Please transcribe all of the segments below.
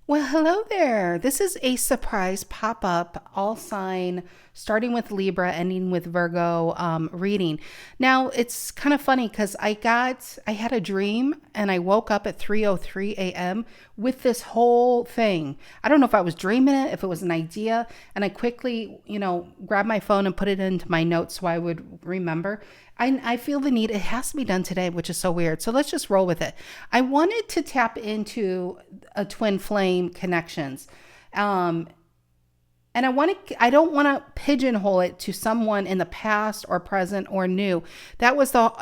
Well, hello there. This is a surprise pop-up, all sign, starting with Libra, ending with Virgo reading. Now, it's kind of funny because I had a dream and I woke up at 3:03 a.m. with this whole thing. I don't know if I was dreaming it, if it was an idea, and I quickly, grabbed my phone and put it into my notes so I would remember. I feel the need. It has to be done today, which is so weird. So let's just roll with it. I wanted to tap into a twin flame connections. And I don't want to pigeonhole it to someone in the past or present or new.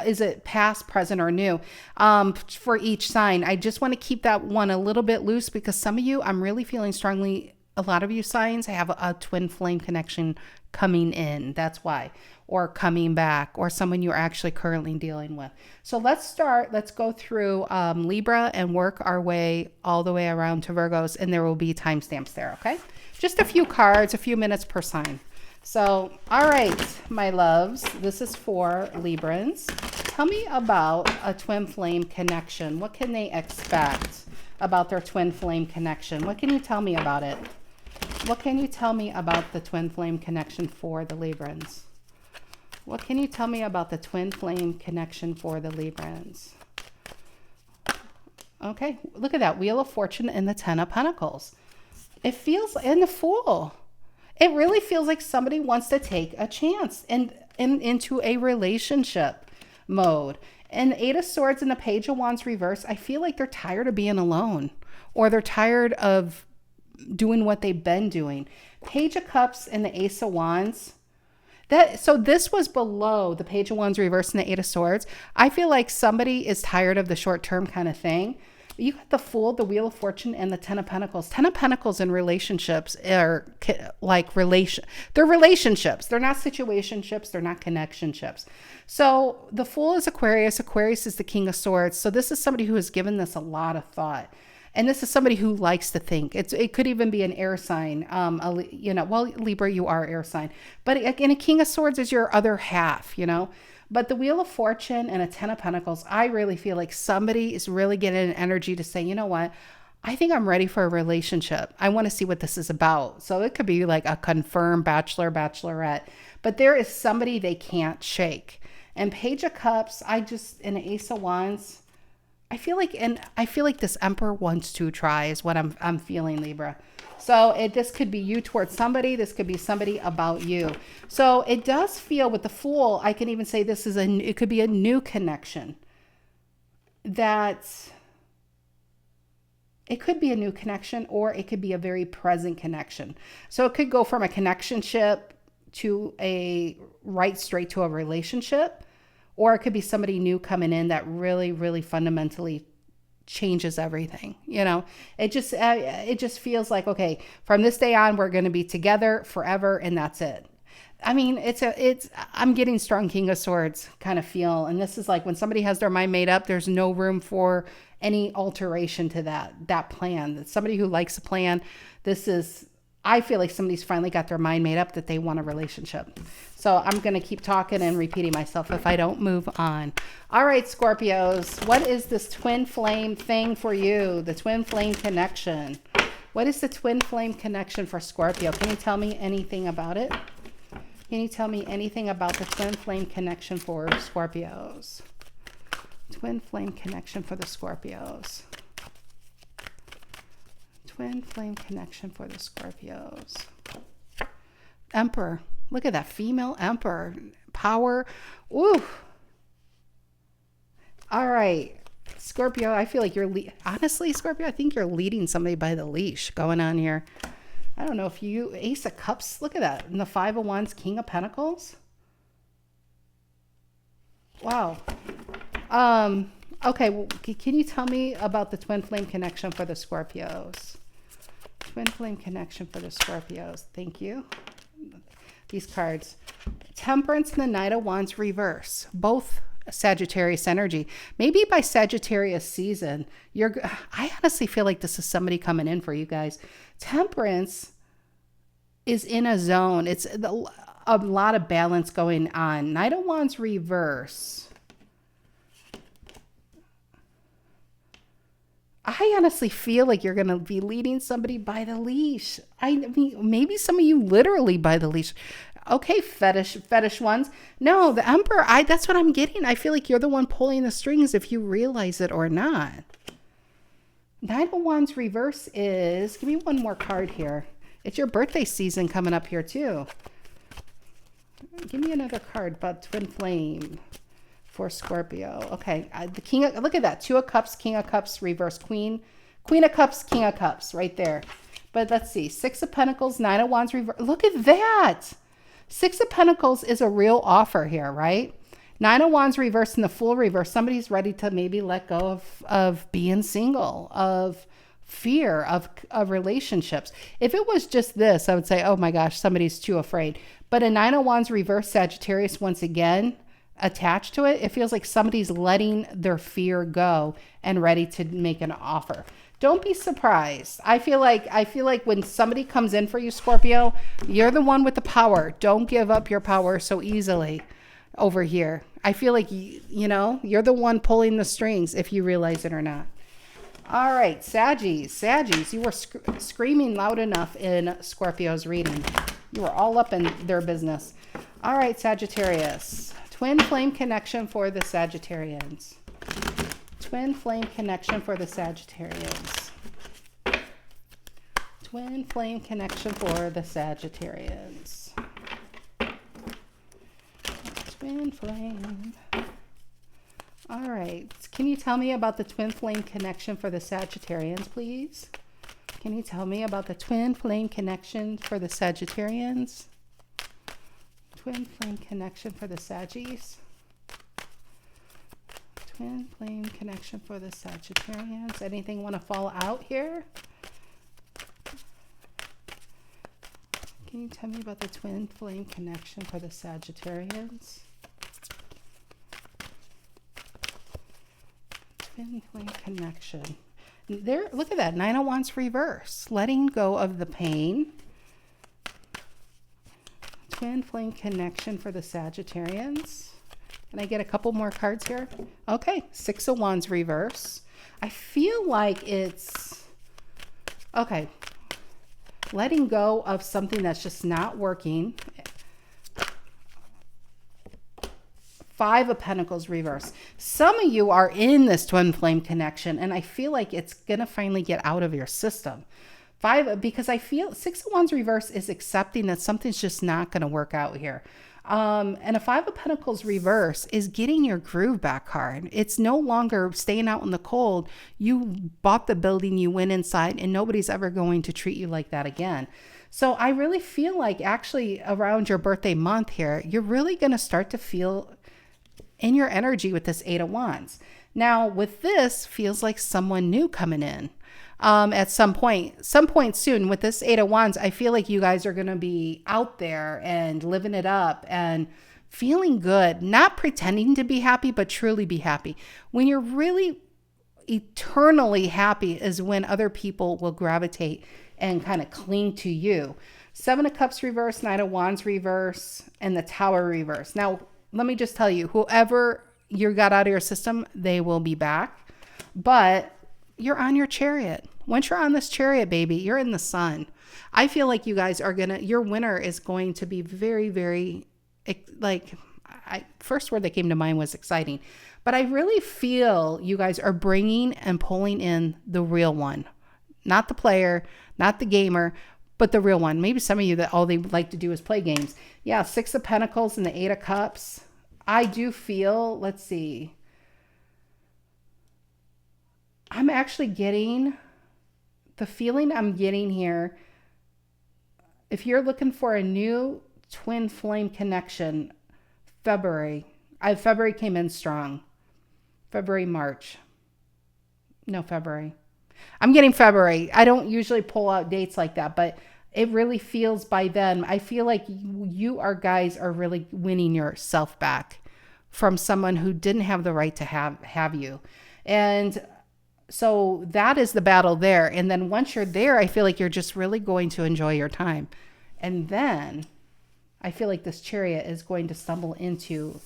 Is it past, present, or new for each sign? I just want to keep that one a little bit loose because some of you, I'm really feeling strongly, a lot of you signs have a twin flame connection coming in. That's why. Or coming back, or someone you're actually currently dealing with. So let's go through Libra and work our way all the way around to Virgos, and there will be timestamps there, okay? Just a few cards, a few minutes per sign. So, all right, my loves, this is for Librans. Tell me about a twin flame connection. What can they expect about their twin flame connection? What can you tell me about it? What can you tell me about the twin flame connection for the Librans? What can you tell me about the twin flame connection for the Librans? Okay, look at that. Wheel of Fortune and the Ten of Pentacles. It feels, and the Fool. It really feels like somebody wants to take a chance and into a relationship mode. And Eight of Swords and the Page of Wands reverse, I feel like they're tired of being alone. Or they're tired of doing what they've been doing. Page of Cups and the Ace of Wands. So this was below the Page of Wands reverse and the Eight of Swords. I feel like somebody is tired of the short-term kind of thing. You got the Fool, the Wheel of Fortune, and the Ten of Pentacles. Ten of Pentacles in relationships are like they're relationships. They're not situationships. They're not connectionships. So the Fool is Aquarius. Aquarius is the King of Swords. So this is somebody who has given this a lot of thought. And this is somebody who likes to think. It could even be an air sign. Libra, you are air sign. But again, a King of Swords is your other half, But the Wheel of Fortune and a Ten of Pentacles, I really feel like somebody is really getting an energy to say, you know what? I think I'm ready for a relationship. I want to see what this is about. So it could be like a confirmed bachelor, bachelorette. But there is somebody they can't shake. And Page of Cups, and an Ace of Wands, I feel like this Emperor wants to try is what I'm feeling, Libra. So this could be you towards somebody. This could be somebody about you. So it does feel with the Fool, I can even say it could be a new connection. It could be a new connection, or it could be a very present connection. So it could go from a connectionship to straight to a relationship. Or it could be somebody new coming in that really, really fundamentally changes everything. It just feels like, okay, from this day on, we're going to be together forever, and that's it. I mean, I'm getting strong King of Swords kind of feel. And this is like when somebody has their mind made up, there's no room for any alteration to that plan. Somebody who likes a plan, I feel like somebody's finally got their mind made up that they want a relationship. So I'm going to keep talking and repeating myself if I don't move on. All right, Scorpios, what is this twin flame thing for you? The twin flame connection. What is the twin flame connection for Scorpio? Can you tell me anything about it? Can you tell me anything about the twin flame connection for Scorpios? Twin flame connection for the Scorpios. Twin flame connection for the Scorpios. Emperor. Look at that female Emperor. Power. Ooh. All right. Scorpio, I feel like honestly, Scorpio, I think you're leading somebody by the leash going on here. I don't know if Ace of Cups. Look at that. And the Five of Wands, King of Pentacles. Wow. Okay. Well, can you tell me about the twin flame connection for the Scorpios? Twin flame connection for the Scorpios. Thank you. These cards. Temperance and the Knight of Wands reverse. Both Sagittarius energy. Maybe by Sagittarius season, I honestly feel like this is somebody coming in for you guys. Temperance is in a zone. It's a lot of balance going on. Knight of Wands reverse. I honestly feel like you're going to be leading somebody by the leash. I mean, maybe some of you literally by the leash. Okay, fetish ones. No, the Emperor, that's what I'm getting. I feel like you're the one pulling the strings if you realize it or not. Nine of Wands reverse is, give me one more card here. It's your birthday season coming up here too. Give me another card about twin flame for Scorpio. Okay, the king of, look at that. Two of Cups, King of Cups, reverse Queen. Queen of Cups, King of Cups, right there. But let's see. Six of Pentacles, Nine of Wands reverse. Look at that. Six of Pentacles is a real offer here, right? Nine of Wands reverse and the Fool reverse. Somebody's ready to maybe let go of being single, of fear, of relationships. If it was just this, I would say, oh my gosh, somebody's too afraid. But a Nine of Wands reverse Sagittarius, once again, attached to it, it feels like somebody's letting their fear go and ready to make an offer. Don't be surprised. I feel like when somebody comes in for you, Scorpio, you're the one with the power. Don't give up your power so easily over here. I feel like, you know, you're the one pulling the strings if you realize it or not. All right, Saggies, you were screaming loud enough in Scorpio's reading. You were all up in their business. All right, Sagittarius. Twin flame connection for the Sagittarians. Twin flame connection for the Sagittarians. Twin flame connection for the Sagittarians. Twin flame. All right. Can you tell me about the twin flame connection for the Sagittarians, please? Can you tell me about the twin flame connection for the Sagittarians? Twin flame connection for the Saggies. Twin flame connection for the Sagittarians. Anything want to fall out here? Can you tell me about the twin flame connection for the Sagittarians? Twin flame connection. There, look at that. Nine of Wands reverse. Letting go of the pain. Twin flame connection for the Sagittarians. Can I get a couple more cards here? Okay, Six of Wands reverse. I feel like it's, okay, letting go of something that's just not working. Five of Pentacles reverse. Some of you are in this twin flame connection, and I feel like it's going to finally get out of your system. Because I feel Six of Wands reverse is accepting that something's just not going to work out here. And a Five of Pentacles reverse is getting your groove back card. It's no longer staying out in the cold. You bought the building, you went inside, and nobody's ever going to treat you like that again. So I really feel like actually around your birthday month here, you're really going to start to feel in your energy with this Eight of Wands. Now with this, feels like someone new coming in. At some point soon with this Eight of Wands, I feel like you guys are going to be out there and living it up and feeling good, not pretending to be happy, but truly be happy. When you're really eternally happy is when other people will gravitate and kind of cling to you. Seven of Cups reverse, Nine of Wands reverse, and the Tower reverse. Now, let me just tell you, whoever you got out of your system, they will be back. But you're on your Chariot. Once you're on this Chariot, baby, you're in the sun. I feel like you guys are your winter is going to be very, very, first word that came to mind was exciting. But I really feel you guys are bringing and pulling in the real one. Not the player, not the gamer, but the real one. Maybe some of you that all they like to do is play games. Yeah, Six of Pentacles and the Eight of Cups. I do feel, let's see. I'm actually getting the feeling I'm getting here. If you're looking for a new twin flame connection, February came in strong. February. I'm getting February. I don't usually pull out dates like that, but it really feels by then. I feel like you guys are really winning yourself back from someone who didn't have the right to have you. And so that is the battle there. And then once you're there, I feel like you're just really going to enjoy your time. And then I feel like this Chariot is going to stumble into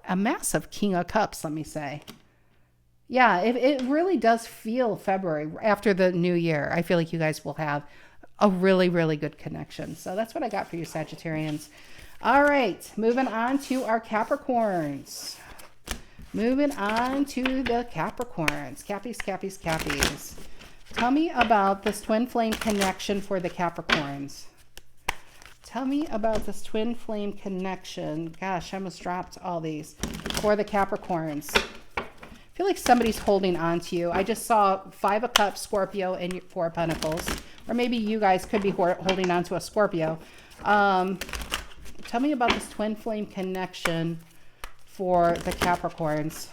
a massive King of Cups, let me say. Yeah, it really does feel February after the new year. I feel like you guys will have a really, really good connection. So that's what I got for you, Sagittarians. All right, moving on to our Capricorns. Moving on to the Capricorns. Cappies, Cappies, Cappies. Tell me about this twin flame connection for the Capricorns. Tell me about this twin flame connection. Gosh, I almost dropped all these. For the Capricorns. I feel like somebody's holding on to you. I just saw 5 of Cups, Scorpio, and 4 of Pentacles. Or maybe you guys could be holding on to a Scorpio. Tell me about this twin flame connection for the Capricorns.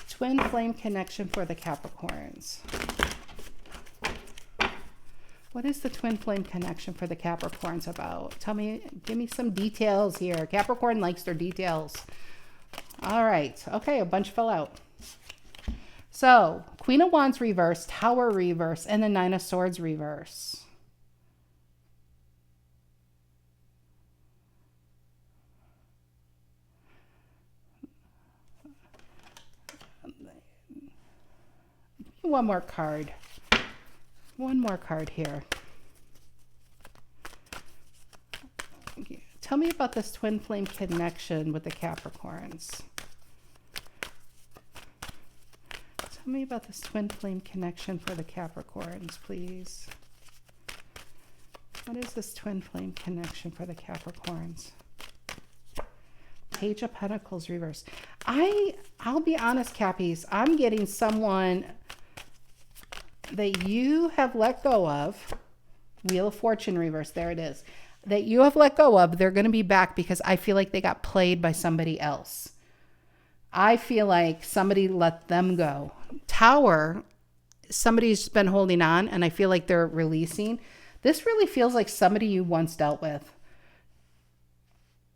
Twin flame connection for the Capricorns. What is the twin flame connection for the Capricorns about? Tell me, give me some details here. Capricorn likes their details. All right. Okay, a bunch fell out. So, Queen of Wands reverse, Tower reverse, and the 9 of Swords reverse. One more card. One more card here. Tell me about this twin flame connection with the Capricorns. Tell me about this twin flame connection for the Capricorns, please. What is this twin flame connection for the Capricorns? Page of Pentacles reverse. I'll be honest, Cappies. I'm getting someone that you have let go of. Wheel of Fortune reverse. There it is. That you have let go of. They're going to be back because I feel like they got played by somebody else. I feel like somebody let them go. Tower, somebody's been holding on and I feel like they're releasing. This really feels like somebody you once dealt with.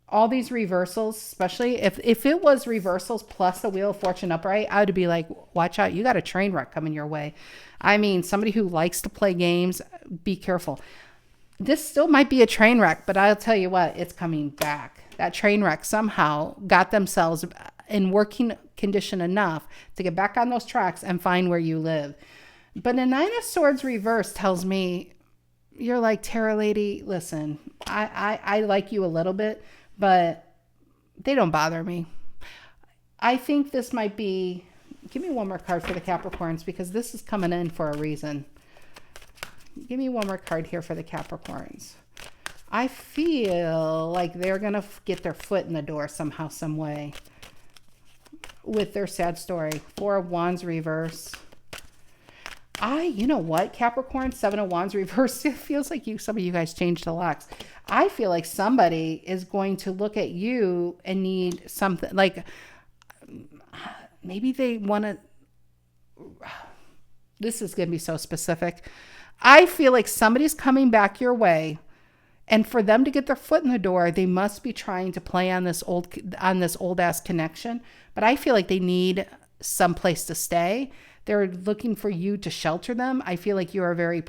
All these reversals, especially if it was reversals plus the Wheel of Fortune upright, I would be like, watch out, you got a train wreck coming your way. I mean, somebody who likes to play games, be careful. This still might be a train wreck, but I'll tell you what, it's coming back. That train wreck somehow got themselves in working condition enough to get back on those tracks and find where you live. But a 9 of Swords reverse tells me, you're like, Tarot lady, listen, I like you a little bit, but they don't bother me. I think this might be, give me one more card for the Capricorns because this is coming in for a reason. Give me one more card here for the Capricorns. I feel like they're going to get their foot in the door somehow, some way with their sad story. 4 of Wands reverse. You know what, Capricorn, 7 of Wands reverse. It feels like some of you guys changed the locks. I feel like somebody is going to look at you and need something like maybe they want to. This is going to be so specific. I feel like somebody's coming back your way. And for them to get their foot in the door, they must be trying to play on this old ass connection. But I feel like they need some place to stay. They're looking for you to shelter them. I feel like you are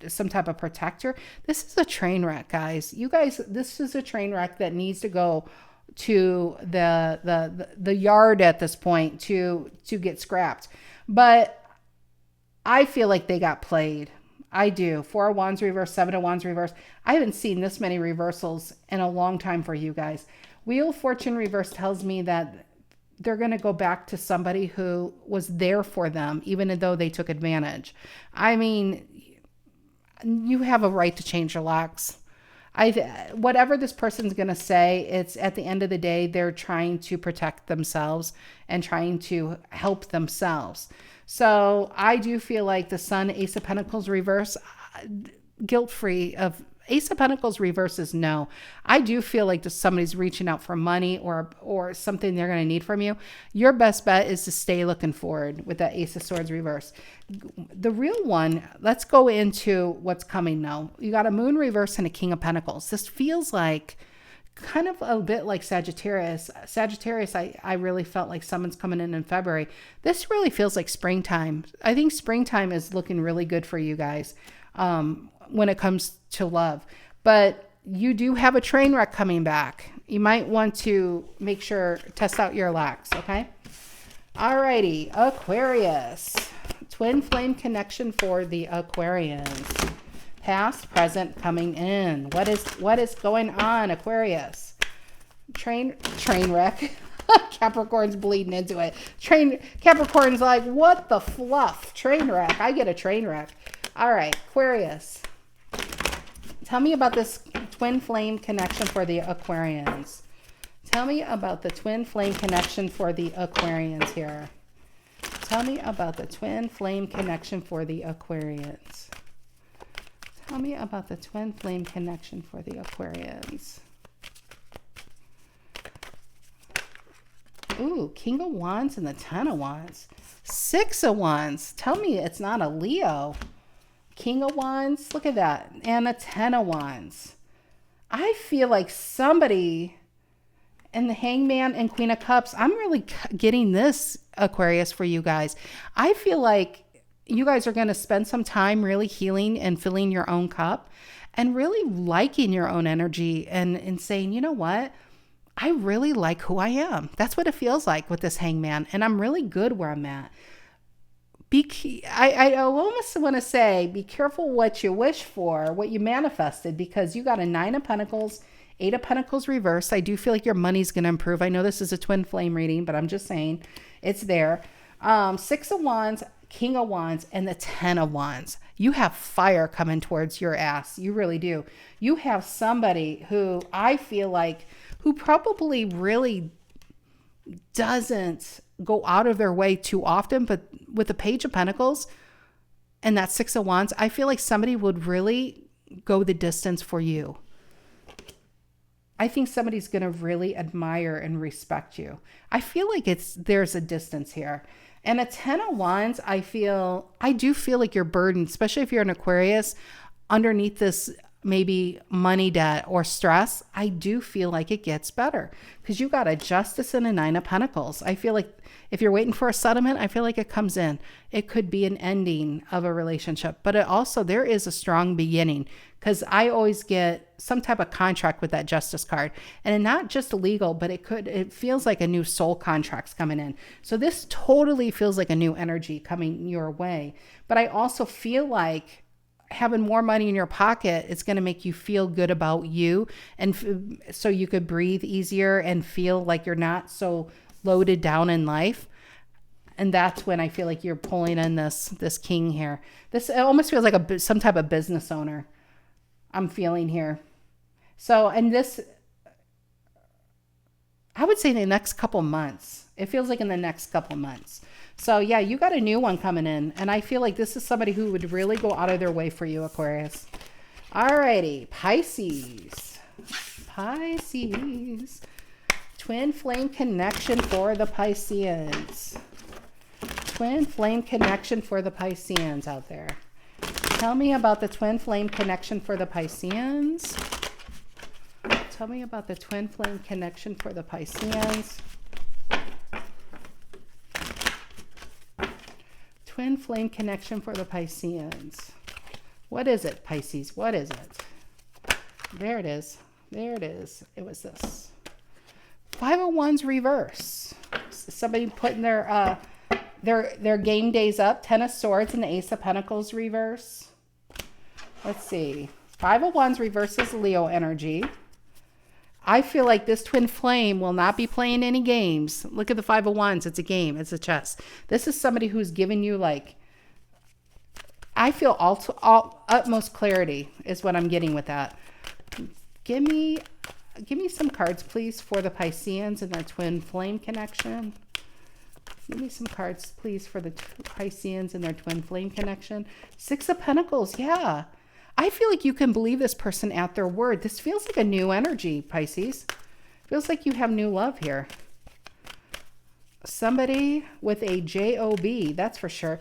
some type of protector. This is a train wreck, guys. You guys, this is a train wreck that needs to go to the yard at this point to get scrapped. But I feel like they got played. I do. 4 of Wands reverse, 7 of Wands reverse. I haven't seen this many reversals in a long time for you guys. Wheel of Fortune reverse tells me that they're going to go back to somebody who was there for them, even though they took advantage. I mean, you have a right to change your locks. Whatever this person's going to say, it's at the end of the day, they're trying to protect themselves and trying to help themselves. So I do feel like the Sun, Ace of Pentacles reverse, guilt-free of Ace of Pentacles reverse is no. I do feel like somebody's reaching out for money or something they're going to need from you. Your best bet is to stay looking forward with that Ace of Swords reverse. The real one, let's go into what's coming now. You got a Moon reverse and a King of Pentacles. This feels like kind of a bit like Sagittarius. Sagittarius, I really felt like someone's coming in February. This really feels like springtime. I think springtime is looking really good for you guys when it comes to love. But you do have a train wreck coming back. You might want to make sure, test out your locks, okay? Alrighty, Aquarius. Twin flame connection for the Aquarians. Past, present, coming in. What is going on, Aquarius? Train wreck. Capricorn's bleeding into it. Capricorn's like, what the fluff? Train wreck. I get a train wreck. All right, Aquarius. Tell me about this twin flame connection for the Aquarians. Tell me about the twin flame connection for the Aquarians here. Tell me about the twin flame connection for the Aquarians. Tell me about the twin flame connection for the Aquarians. Ooh, King of Wands and the Ten of Wands. Six of Wands. Tell me it's not a Leo. King of Wands. Look at that. And a Ten of Wands. I feel like somebody... And the Hangman and Queen of Cups, I'm really getting this, Aquarius, for you guys. I feel like you guys are going to spend some time really healing and filling your own cup and really liking your own energy and saying, you know what? I really like who I am. That's what it feels like with this Hangman. And I'm really good where I'm at. I almost want to say, be careful what you wish for, what you manifested, because you got a Nine of Pentacles, Eight of Pentacles reversed. I do feel like your money's going to improve. I know this is a twin flame reading, but I'm just saying it's there. Six of Wands, King of Wands, and the Ten of Wands. You have fire coming towards your ass. You really do. You have somebody who I feel like, who probably really doesn't go out of their way too often, but with the Page of Pentacles and that Six of Wands, I feel like somebody would really go the distance for you. I think somebody's going to really admire and respect you. I feel like there's a distance here. And a Ten of Wands, I do feel like you're burdened, especially if you're an Aquarius, underneath this maybe money debt or stress. I do feel like it gets better because you got a Justice and a Nine of Pentacles. I feel like if you're waiting for a settlement, I feel like it comes in. It could be an ending of a relationship, but there is a strong beginning, because I always get some type of contract with that Justice card, and not just legal, but it feels like a new soul contract's coming in. So this totally feels like a new energy coming your way. But I also feel like having more money in your pocket, it's going to make you feel good about you, and so you could breathe easier and feel like you're not so loaded down in life. And that's when I feel like you're pulling in this king here. It almost feels like some type of business owner I'm feeling here. So, and this, I would say in the next couple months. It feels like in the next couple months. So yeah, you got a new one coming in. And I feel like this is somebody who would really go out of their way for you, Aquarius. Alrighty, Pisces. Pisces. Twin flame connection for the Pisceans. Twin flame connection for the Pisceans out there. Tell me about the twin flame connection for the Pisceans. Tell me about the twin flame connection for the Pisceans. Twin flame connection for the Pisceans. What is it, Pisces? What is it? There it is. There it is. It was this. Five of Wands reverse. Somebody putting their game days up. Ten of Swords and the Ace of Pentacles reverse. Let's see. Five of Wands reverses Leo energy. I feel like this twin flame will not be playing any games. Look at the Five of Wands. It's a game. It's a chess. This is somebody who's giving you, like, I feel utmost clarity is what I'm getting with that. Give me some cards, please, for the Pisceans and their twin flame connection. Give me some cards, please, for the Pisceans and their twin flame connection. Six of Pentacles, yeah. I feel like you can believe this person at their word. This feels like a new energy, Pisces. Feels like you have new love here. Somebody with a J-O-B, that's for sure.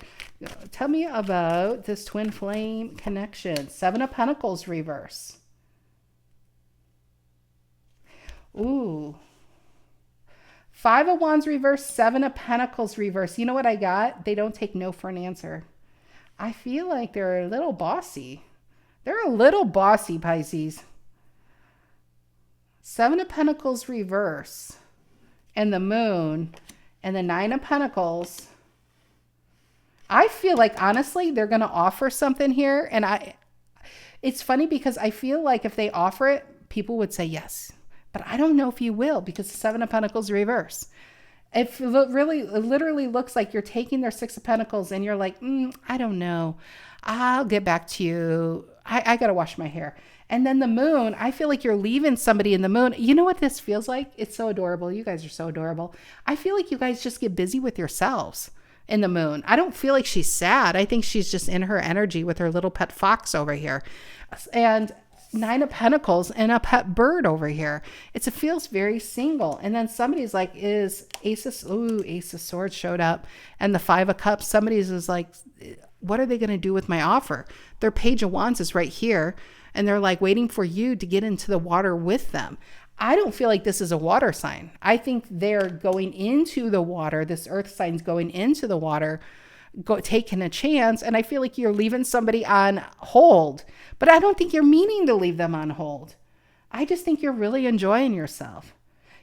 Tell me about this twin flame connection. Seven of Pentacles reverse. Ooh. Five of Wands reverse, Seven of Pentacles reverse. You know what I got? They don't take no for an answer. I feel like they're a little bossy. They're a little bossy, Pisces. Seven of Pentacles reverse. And the Moon. And the Nine of Pentacles, I feel like, honestly, they're going to offer something here. And it's funny because I feel like if they offer it, people would say yes. But I don't know if you will, because the Seven of Pentacles reverse. It literally looks like you're taking their Six of Pentacles and you're like, I don't know. I'll get back to you. I got to wash my hair. And then the Moon, I feel like you're leaving somebody in the Moon. You know what this feels like? It's so adorable. You guys are so adorable. I feel like you guys just get busy with yourselves in the Moon. I don't feel like she's sad. I think she's just in her energy with her little pet fox over here. And Nine of Pentacles and a pet bird over here. It feels very single. And then somebody's like, Ace of Swords showed up. And the Five of Cups, somebody's is like, what are they going to do with my offer? Their Page of Wands is right here. And they're like waiting for you to get into the water with them. I don't feel like this is a water sign. I think they're going into the water. This earth sign's going into the water, taking a chance. And I feel like you're leaving somebody on hold. But I don't think you're meaning to leave them on hold. I just think you're really enjoying yourself.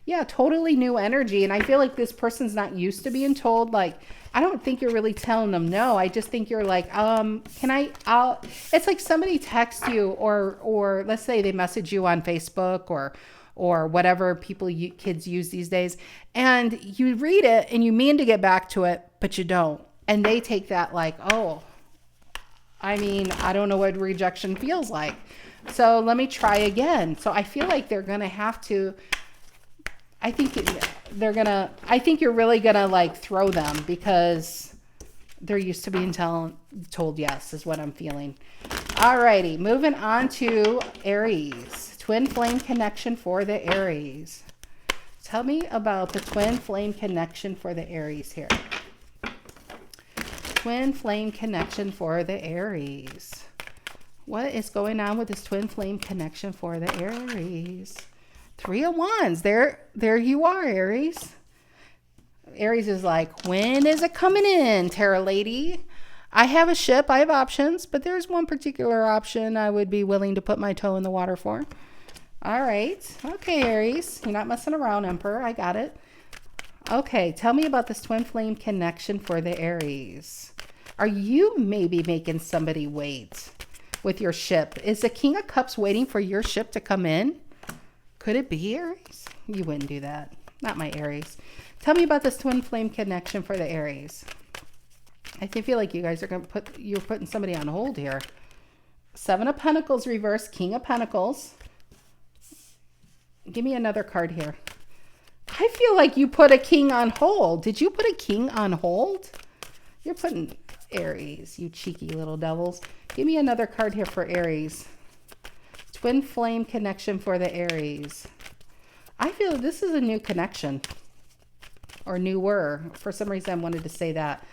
Yeah, totally new energy. And I feel like this person's not used to being told, like, I don't think you're really telling them no. I just think you're like, it's like somebody texts you or let's say they message you on Facebook or whatever kids use these days. And you read it and you mean to get back to it, but you don't. And they take that like, oh, I mean, I don't know what rejection feels like. So let me try again. So I feel like they're going to have to, I think you're really going to like throw them because they're used to being told yes is what I'm feeling. Alrighty, moving on to Aries. Twin flame connection for the Aries. Tell me about the twin flame connection for the Aries here. Twin flame connection for the Aries. What is going on with this twin flame connection for the Aries? Three of Wands. There you are, Aries. Aries is like, when is it coming in, Terra Lady? I have a ship. I have options, but there's one particular option I would be willing to put my toe in the water for. All right. Okay, Aries. You're not messing around, Emperor. I got it. Okay. Tell me about this twin flame connection for the Aries. Are you maybe making somebody wait with your ship? Is the King of Cups waiting for your ship to come in? Could it be, Aries? You wouldn't do that. Not my Aries. Tell me about this twin flame connection for the Aries. I feel like you guys are you're putting somebody on hold here. Seven of Pentacles reverse, King of Pentacles. Give me another card here. I feel like you put a king on hold. Did you put a king on hold? You're putting Aries, you cheeky little devils. Give me another card here for Aries. Twin flame connection for the Aries. I feel this is a new connection or newer. For some reason, I wanted to say that.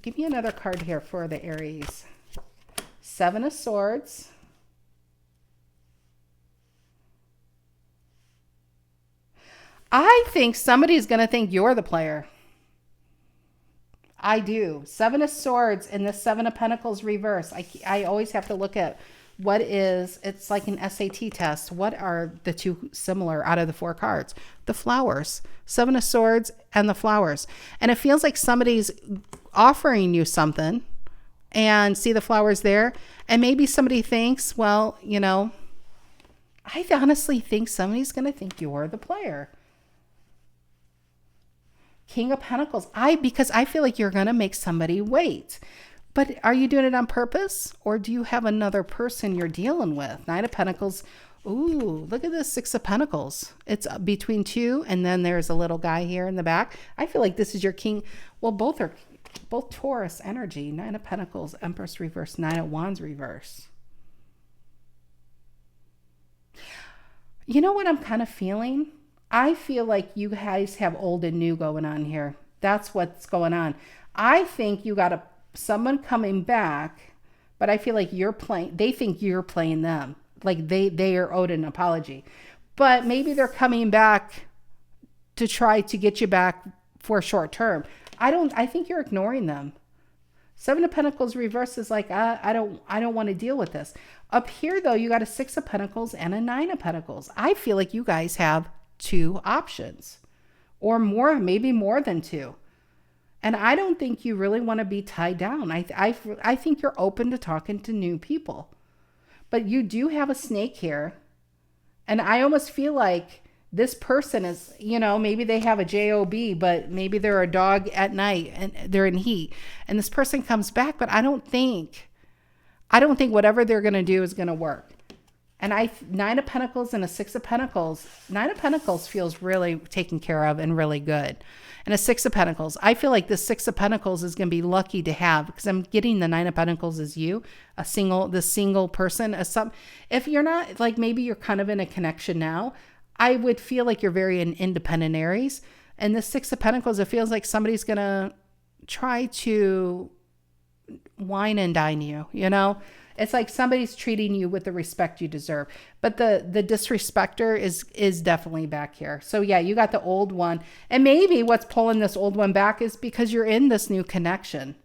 Give me another card here for the Aries. Seven of Swords. I think somebody's going to think you're the player. I do. Seven of Swords and the Seven of Pentacles reverse. I always have to look at it's like an SAT test. What are the two similar out of the four cards? The flowers. Seven of Swords and the flowers. And it feels like somebody's offering you something and see the flowers there. And maybe somebody thinks, well, you know, I honestly think somebody's going to think you're the player. King of Pentacles. Because I feel like you're going to make somebody wait. But are you doing it on purpose? Or do you have another person you're dealing with? Nine of Pentacles. Ooh, look at this. Six of Pentacles. It's between two. And then there's a little guy here in the back. I feel like this is your king. Well, both Taurus energy. Nine of Pentacles, Empress reverse, Nine of Wands reverse. You know what I'm kind of feeling? I feel like you guys have old and new going on here. That's what's going on. I think you got someone coming back, but I feel like they think you're playing them. Like they are owed an apology. But maybe they're coming back to try to get you back for a short term. I think you're ignoring them. Seven of Pentacles reverse is like, I don't want to deal with this. Up here though, you got a Six of Pentacles and a Nine of Pentacles. I feel like you guys have two options. or more, maybe more than 2. And I don't think you really want to be tied down. I think you're open to talking to new people. But you do have a snake here. And I almost feel like this person is, you know, maybe they have a job, but maybe they're a dog at night and they're in heat. And this person comes back, but I don't think whatever they're going to do is going to work. And 9 of Pentacles and a 6 of Pentacles. 9 of Pentacles feels really taken care of and really good. And a 6 of Pentacles. I feel like the 6 of Pentacles is going to be lucky to have, because I'm getting the 9 of Pentacles as you, the single person. If you're not, like, maybe you're kind of in a connection now, I would feel like you're very an independent Aries. And the 6 of Pentacles, it feels like somebody's going to try to wine and dine you, you know? It's like somebody's treating you with the respect you deserve. But the disrespecter is definitely back here. So yeah, you got the old one. And maybe what's pulling this old one back is because you're in this new connection.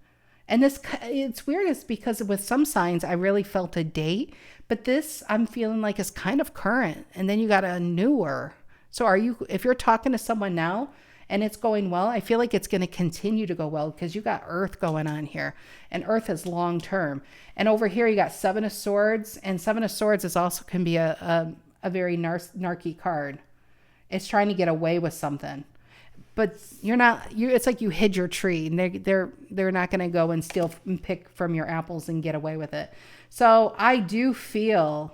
And it's weird. It's because with some signs, I really felt a date. But this, I'm feeling like is kind of current. And then you got a newer. So if you're talking to someone now, and it's going well, I feel like it's going to continue to go well because you got Earth going on here. And Earth is long term. And over here, you got 7 of Swords. And 7 of Swords can be a very narky card. It's trying to get away with something. But it's like you hid your tree. And they're not going to go and steal and pick from your apples and get away with it. So I do feel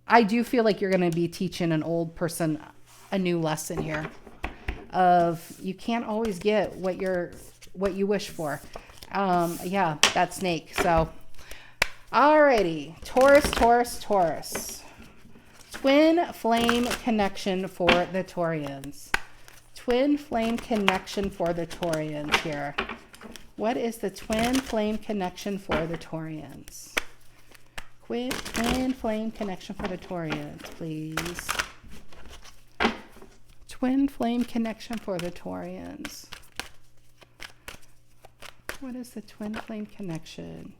like you're going to be teaching an old person a new lesson here. Of you can't always get what you wish for. Yeah, that snake. So, alrighty, Taurus. Twin flame connection for the Taurians. Twin flame connection for the Taurians here. What is the twin flame connection for the Taurians? Twin flame connection for the Taurians, please. Twin flame connection for the Taurians. What is the twin flame connection?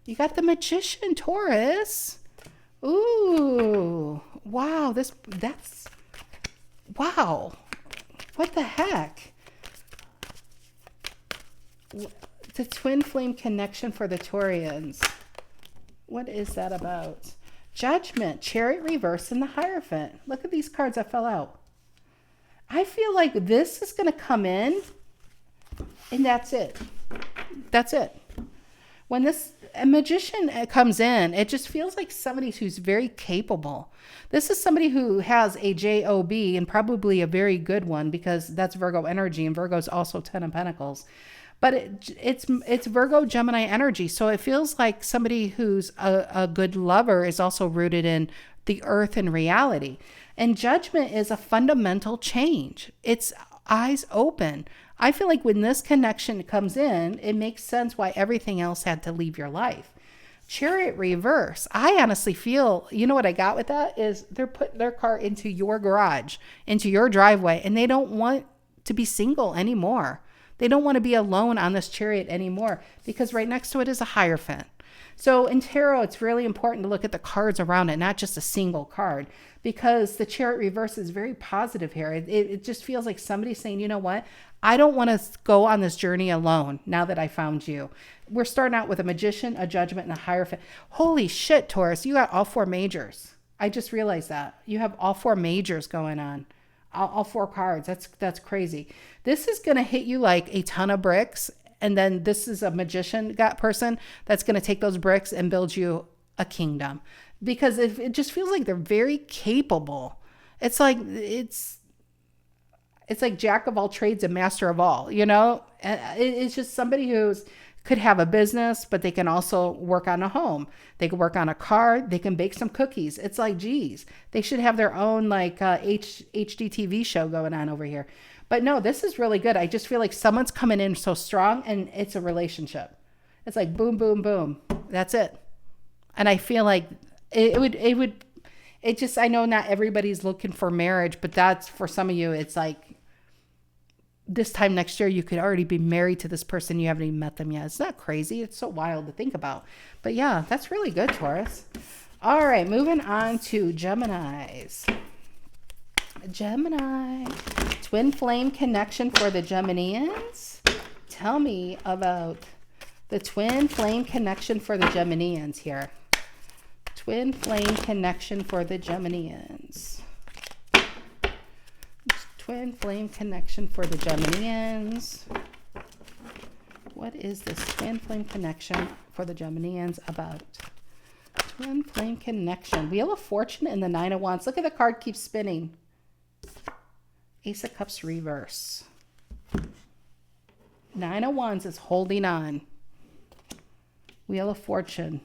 You got the Magician, Taurus. Ooh, wow, wow. What the heck? The twin flame connection for the Taurians. What is that about? Judgment, Chariot reverse, and the Hierophant. Look at these cards that fell out. I feel like this is going to come in, and that's it. That's it. When a magician comes in, it just feels like somebody who's very capable. This is somebody who has a job, and probably a very good one, because that's Virgo energy, and Virgo's also 10 of Pentacles. But it's Virgo Gemini energy, so it feels like somebody who's a good lover is also rooted in the earth and reality. And judgment is a fundamental change. It's eyes open. I feel like when this connection comes in, it makes sense why everything else had to leave your life. Chariot reverse. I honestly feel, you know what I got with that is they're putting their car into your garage, into your driveway, and they don't want to be single anymore. They don't want to be alone on this chariot anymore because right next to it is a Hierophant. So in tarot, it's really important to look at the cards around it, not just a single card, because the Chariot reverse is very positive here. It just feels like somebody's saying, you know what? I don't want to go on this journey alone now that I found you. We're starting out with a Magician, a Judgment, and a Hierophant. Holy shit, Taurus, you got all 4 majors. I just realized that. You have all 4 majors going on. All 4 cards. That's crazy. This is going to hit you like a ton of bricks. And then this is a magician person that's going to take those bricks and build you a kingdom. Because it just feels like they're very capable. It's like jack of all trades and master of all, you know? It's just somebody who's could have a business, but they can also work on a home. They can work on a car. They can bake some cookies. It's like, geez, they should have their own like HD TV show going on over here. But no, this is really good. I just feel like someone's coming in so strong, and it's a relationship. It's like boom, boom, boom. That's it. And I feel like I know not everybody's looking for marriage, but that's for some of you, it's like this time next year, you could already be married to this person. You haven't even met them yet. It's not crazy. It's so wild to think about. But yeah, that's really good, Taurus. All right, moving on to Geminis. Gemini. Twin flame connection for the Geminians. Tell me about the twin flame connection for the Geminians here. Twin flame connection for the Geminians. Twin flame connection for the Geminians. What is this twin flame connection for the Geminians about? Twin flame connection. Wheel of Fortune and the Nine of Wands. Look at the card keeps spinning. Ace of Cups reverse. Nine of Wands is holding on. Wheel of Fortune.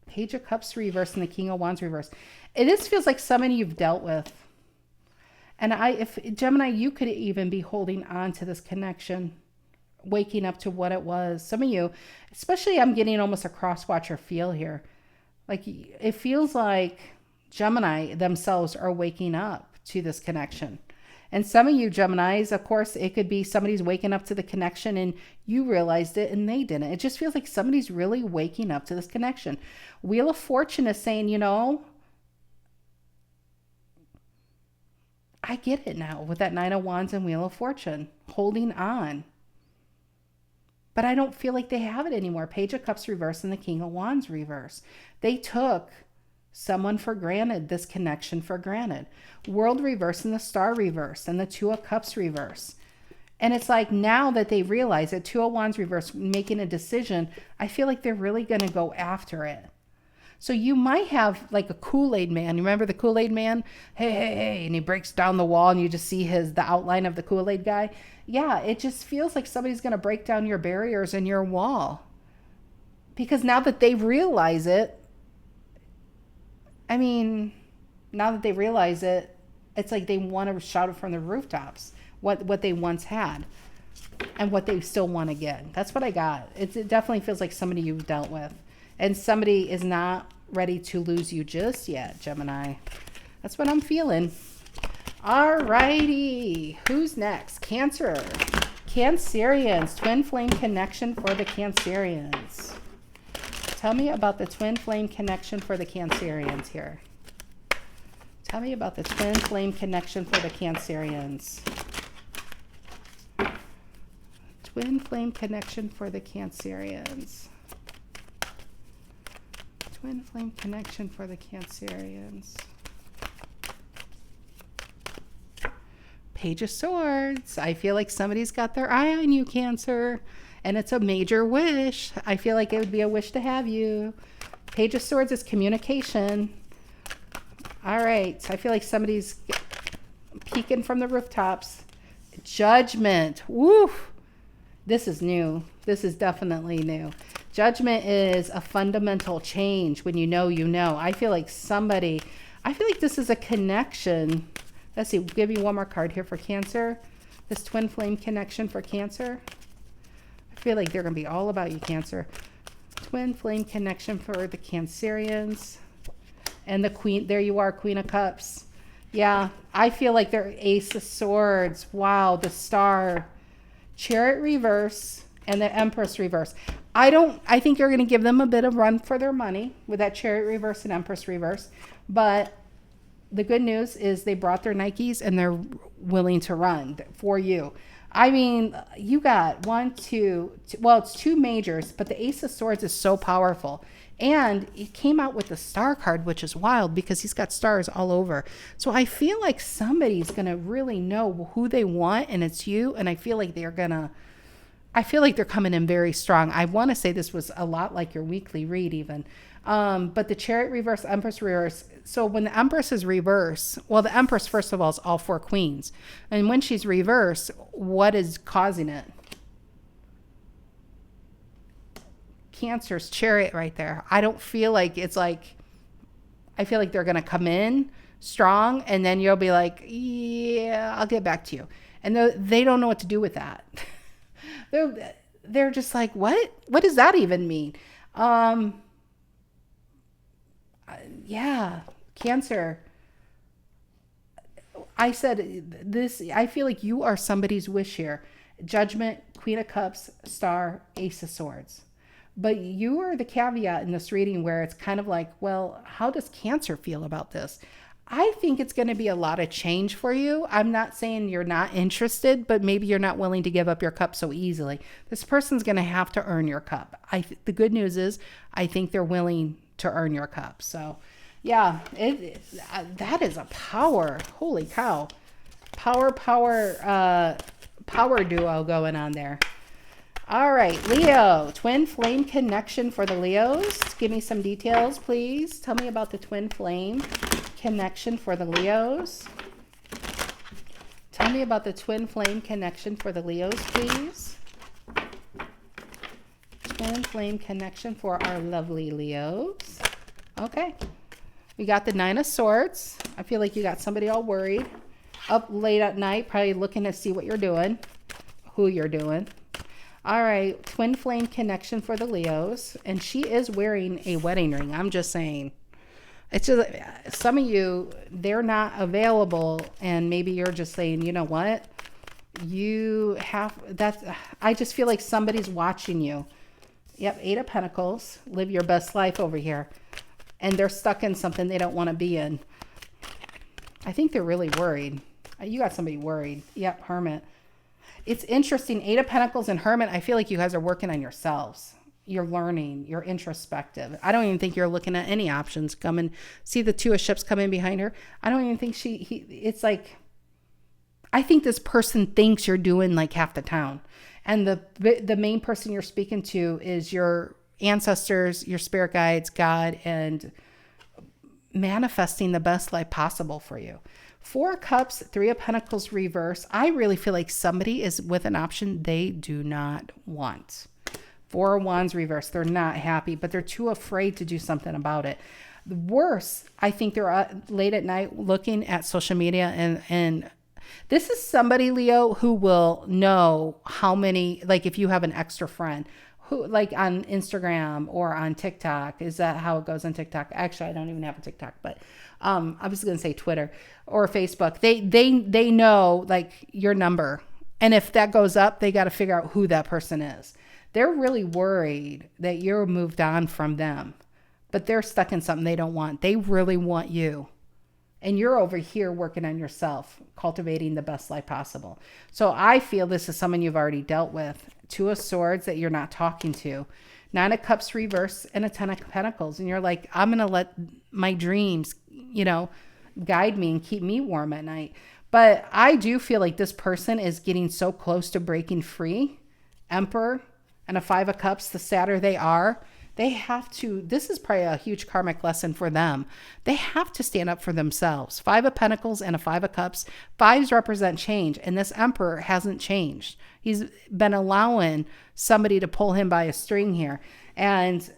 Page of Cups reverse and the King of Wands reverse. It just feels like somebody you've dealt with. And if Gemini, you could even be holding on to this connection, waking up to what it was. Some of you, especially I'm getting almost a cross-watcher feel here. Like it feels like Gemini themselves are waking up to this connection. And some of you Geminis, of course, it could be somebody's waking up to the connection and you realized it and they didn't. It just feels like somebody's really waking up to this connection. Wheel of Fortune is saying, you know, I get it now with that Nine of Wands and Wheel of Fortune holding on. But I don't feel like they have it anymore. Page of Cups reverse and the King of Wands reverse. They took someone for granted, this connection for granted. World reverse and the Star reverse and the Two of Cups reverse. And it's like now that they realize that Two of Wands reverse, making a decision, I feel like they're really going to go after it. So you might have like a Kool-Aid man. You remember the Kool-Aid man? Hey, hey, hey. And he breaks down the wall and you just see the outline of the Kool-Aid guy. Yeah, it just feels like somebody's going to break down your barriers and your wall. Because now that they realize it, I mean, now that they realize it, it's like they want to shout it from the rooftops, what they once had and what they still want again. That's what I got. It definitely feels like somebody you've dealt with. And somebody is not ready to lose you just yet, Gemini. That's what I'm feeling. All righty. Who's next? Cancer. Cancerians. Twin flame connection for the Cancerians. Tell me about the twin flame connection for the Cancerians here. Tell me about the twin flame connection for the Cancerians. Twin flame connection for the Cancerians. Twin flame connection for the Cancerians. Page of Swords. I feel like somebody's got their eye on you, Cancer. And it's a major wish. I feel like it would be a wish to have you. Page of Swords is communication. All right. So I feel like somebody's peeking from the rooftops. Judgment. Woo! This is new. This is definitely new. Judgment is a fundamental change. When you know, you know. I feel like this is a connection. Let's see. Give me one more card here for Cancer. This twin flame connection for Cancer. I feel like they're going to be all about you, Cancer. Twin flame connection for the Cancerians. And the Queen. There you are, Queen of Cups. Yeah. I feel like they're Ace of Swords. Wow. The Star. Chariot reverse. And the Empress reverse. I think you're going to give them a bit of run for their money with that Chariot reverse and Empress reverse. But the good news is they brought their Nikes and they're willing to run for you. I mean, you got it's two majors, but the Ace of Swords is so powerful. And it came out with the Star card, which is wild because he's got stars all over. So I feel like somebody's going to really know who they want and it's you. And I feel like they're coming in very strong. I want to say this was a lot like your weekly read even. But the Chariot reverse, Empress reverse. So when the Empress is reverse, well, the Empress, first of all, is all four queens. And when she's reverse, what is causing it? Cancer's Chariot right there. I don't feel like I feel like they're going to come in strong and then you'll be like, yeah, I'll get back to you. And they don't know what to do with that. They're just like, what does that even mean? Yeah, Cancer. I said this, I feel like you are somebody's wish here. Judgment, Queen of Cups, Star, Ace of Swords. But you are the caveat in this reading where it's kind of like, well, how does Cancer feel about this? I think it's going to be a lot of change for you. I'm not saying you're not interested, but maybe you're not willing to give up your cup so easily. This person's going to have to earn your cup. The good news is I think they're willing to earn your cup. So yeah, that is a power. Holy cow. Power duo going on there. All right, Leo, twin flame connection for the Leos. Give me some details, please. Tell me about the twin flame connection for the Leos. Tell me about the twin flame connection for the Leos, please. Twin flame connection for our lovely Leos. Okay. We got the 9 of Swords. I feel like you got somebody all worried. Up late at night, probably looking to see what you're doing, who you're doing. All right, twin flame connection for the Leos. And she is wearing a wedding ring. I'm just saying. It's just, some of you, they're not available. And maybe you're just saying, you know what? I just feel like somebody's watching you. Yep, 8 of Pentacles. Live your best life over here. And they're stuck in something they don't want to be in. I think they're really worried. You got somebody worried. Yep, Hermit. It's interesting. 8 of Pentacles and Hermit, I feel like you guys are working on yourselves. You're learning. You're introspective. I don't even think you're looking at any options. Come and see the 2 of Ships come in behind her. I don't even think it's like, I think this person thinks you're doing like half the town. And the main person you're speaking to is your ancestors, your spirit guides, God, and manifesting the best life possible for you. 4 of Cups, 3 of Pentacles reverse. I really feel like somebody is with an option they do not want. 4 of Wands reverse. They're not happy, but they're too afraid to do something about it. The worst, I think they're late at night looking at social media, and this is somebody, Leo, who will know how many, like if you have an extra friend, who like on Instagram or on TikTok. Is that how it goes on TikTok? Actually, I don't even have a TikTok, but I was going to say Twitter or Facebook. They know like your number. And if that goes up, they got to figure out who that person is. They're really worried that you're moved on from them, but they're stuck in something they don't want. They really want you. And you're over here working on yourself, cultivating the best life possible. So I feel this is someone you've already dealt with. 2 of Swords that you're not talking to. 9 of Cups reverse and a 10 of Pentacles. And you're like, I'm going to let my dreams, guide me and keep me warm at night. But I do feel like this person is getting so close to breaking free. Emperor and a 5 of Cups, the sadder they are, they have to, this is probably a huge karmic lesson for them. They have to stand up for themselves. 5 of Pentacles and a 5 of Cups. 5s represent change. And this Emperor hasn't changed. He's been allowing somebody to pull him by a string here and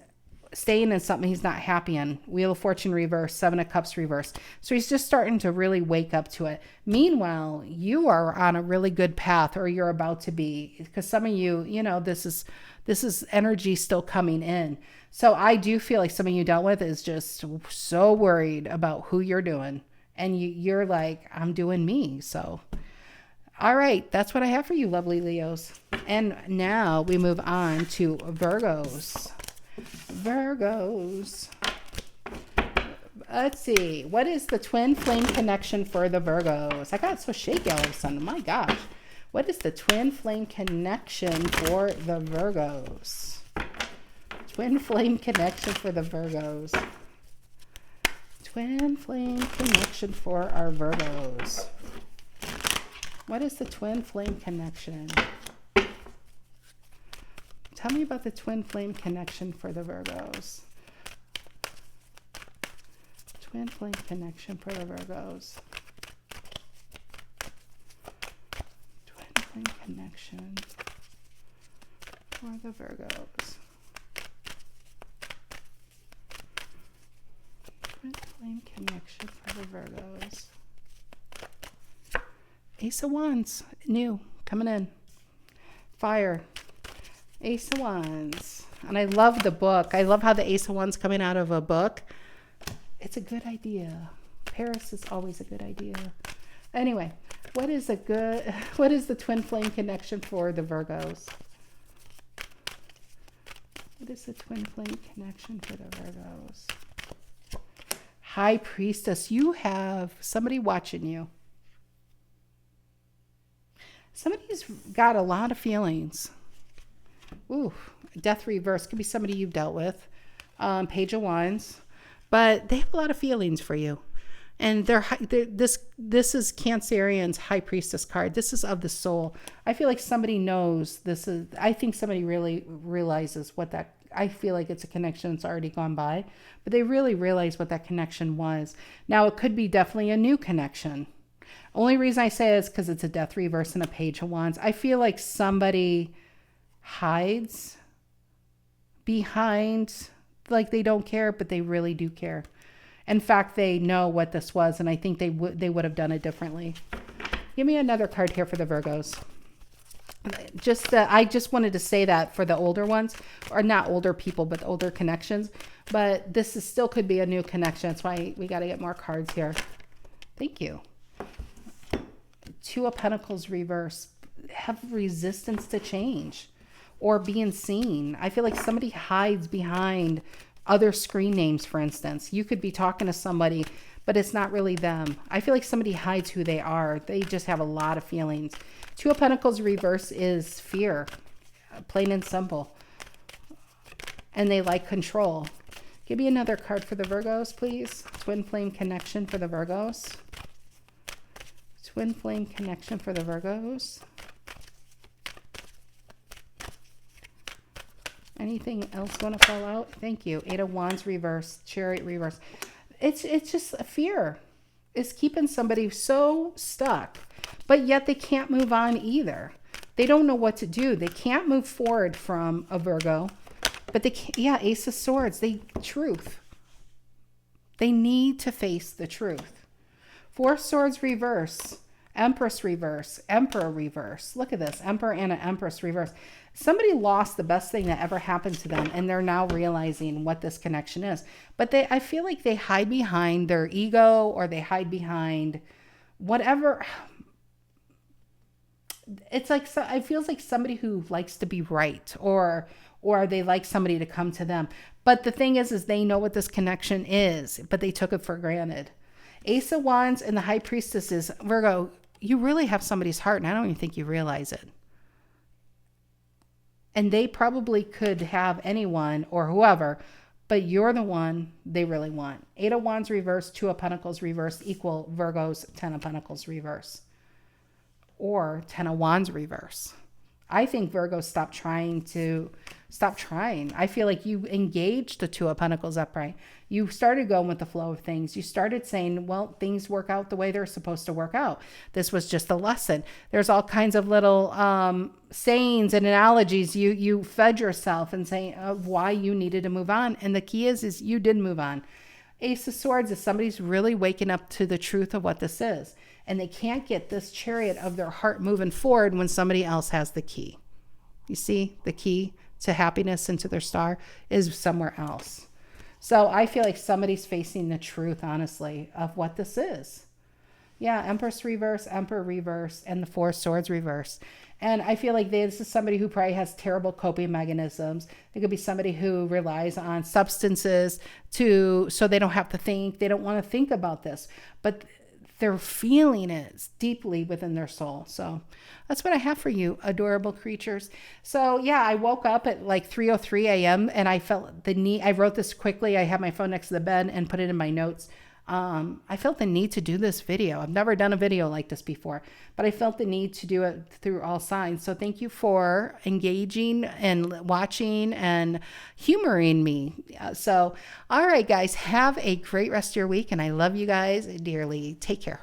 staying in something he's not happy in. Wheel of Fortune reverse, 7 of Cups reverse. So he's just starting to really wake up to it. Meanwhile, you are on a really good path, or you're about to be, because some of you, this is energy still coming in. So I do feel like some of you dealt with is just so worried about who you're doing. And you're like, I'm doing me. So, all right, that's what I have for you, lovely Leos. And now we move on to Virgos. Virgos. Let's see. What is the twin flame connection for the Virgos? I got so shaky all of a sudden. My gosh. What is the twin flame connection for the Virgos? Twin flame connection for the Virgos. Twin flame connection for our Virgos. What is the twin flame connection? Tell me about the twin flame connection for the Virgos. Twin flame connection for the Virgos. Twin flame connection for the Virgos. Twin flame connection for the Virgos. Ace of Wands, new, coming in. Fire. Ace of Wands. And I love the book. I love how the Ace of Wands coming out of a book. It's a good idea. Paris is always a good idea. Anyway, what is the twin flame connection for the Virgos? What is the twin flame connection for the Virgos? High Priestess, you have somebody watching you. Somebody's got a lot of feelings. Ooh, Death reverse. Could be somebody you've dealt with. Page of Wands. But they have a lot of feelings for you. And this is Cancerian's High Priestess card. This is of the soul. I feel like somebody knows this is, I think somebody really realizes what that, I feel like it's a connection that's already gone by, but they really realize what that connection was. Now it could be definitely a new connection. Only reason I say it is because it's a Death reverse and a Page of Wands. I feel like somebody hides behind, like they don't care, but they really do care. In fact, they know what this was, and I think they would have done it differently. Give me another card here for the Virgos. I just wanted to say that for the older ones, or not older people, but older connections. But this still could be a new connection. That's why we got to get more cards here. Thank you. Two of Pentacles reverse. Have resistance to change or being seen. I feel like somebody hides behind other screen names, for instance. You could be talking to somebody, but it's not really them. I feel like somebody hides who they are. They just have a lot of feelings. Two of Pentacles reverse is fear, plain and simple. And they like control. Give me another card for the Virgos, please. Twin flame connection for the Virgos. Twin flame connection for the Virgos. Anything else want to fall out? Thank you. Eight of Wands reverse, Chariot reverse. It's just a fear. It's keeping somebody so stuck, but yet they can't move on either. They don't know what to do. They can't move forward from a Virgo, but they can't, yeah, Ace of Swords, truth. They need to face the truth. Four of Swords reverse, Empress reverse, Emperor reverse. Look at this, Emperor and an Empress reverse. Somebody lost the best thing that ever happened to them, and they're now realizing what this connection is. But I feel like they hide behind their ego, or they hide behind whatever. It's like, so it feels like somebody who likes to be right, or they like somebody to come to them. But the thing is they know what this connection is, but they took it for granted. Ace of Wands and the High Priestess is, Virgo, you really have somebody's heart, and I don't even think you realize it. And they probably could have anyone or whoever, but you're the one they really want. Eight of Wands reverse, Two of Pentacles reverse equal Virgo's Ten of Pentacles reverse. Or Ten of Wands reverse. I think Virgo stop trying. I feel like you engaged the Two of Pentacles upright. You started going with the flow of things. You started saying, well, things work out the way they're supposed to work out. This was just a lesson. There's all kinds of little sayings and analogies you fed yourself and saying why you needed to move on. And the key is you did move on. Ace of Swords is somebody's really waking up to the truth of what this is. And they can't get this chariot of their heart moving forward when somebody else has the key. You see, the key to happiness and to their star is somewhere else. So I feel like somebody's facing the truth, honestly, of what this is. Yeah, Empress reverse, Emperor reverse, and the Four of Swords reverse. And I feel like this is somebody who probably has terrible coping mechanisms. It could be somebody who relies on substances so they don't have to think. They don't want to think about this. But they're feeling it deeply within their soul. So that's what I have for you, adorable creatures. So yeah, I woke up at like 3:03 a.m. and I felt the need. I wrote this quickly. I had my phone next to the bed and put it in my notes. I felt the need to do this video. I've never done a video like this before, but I felt the need to do it through all signs. So thank you for engaging and watching and humoring me. So, all right, guys, have a great rest of your week. And I love you guys dearly. Take care.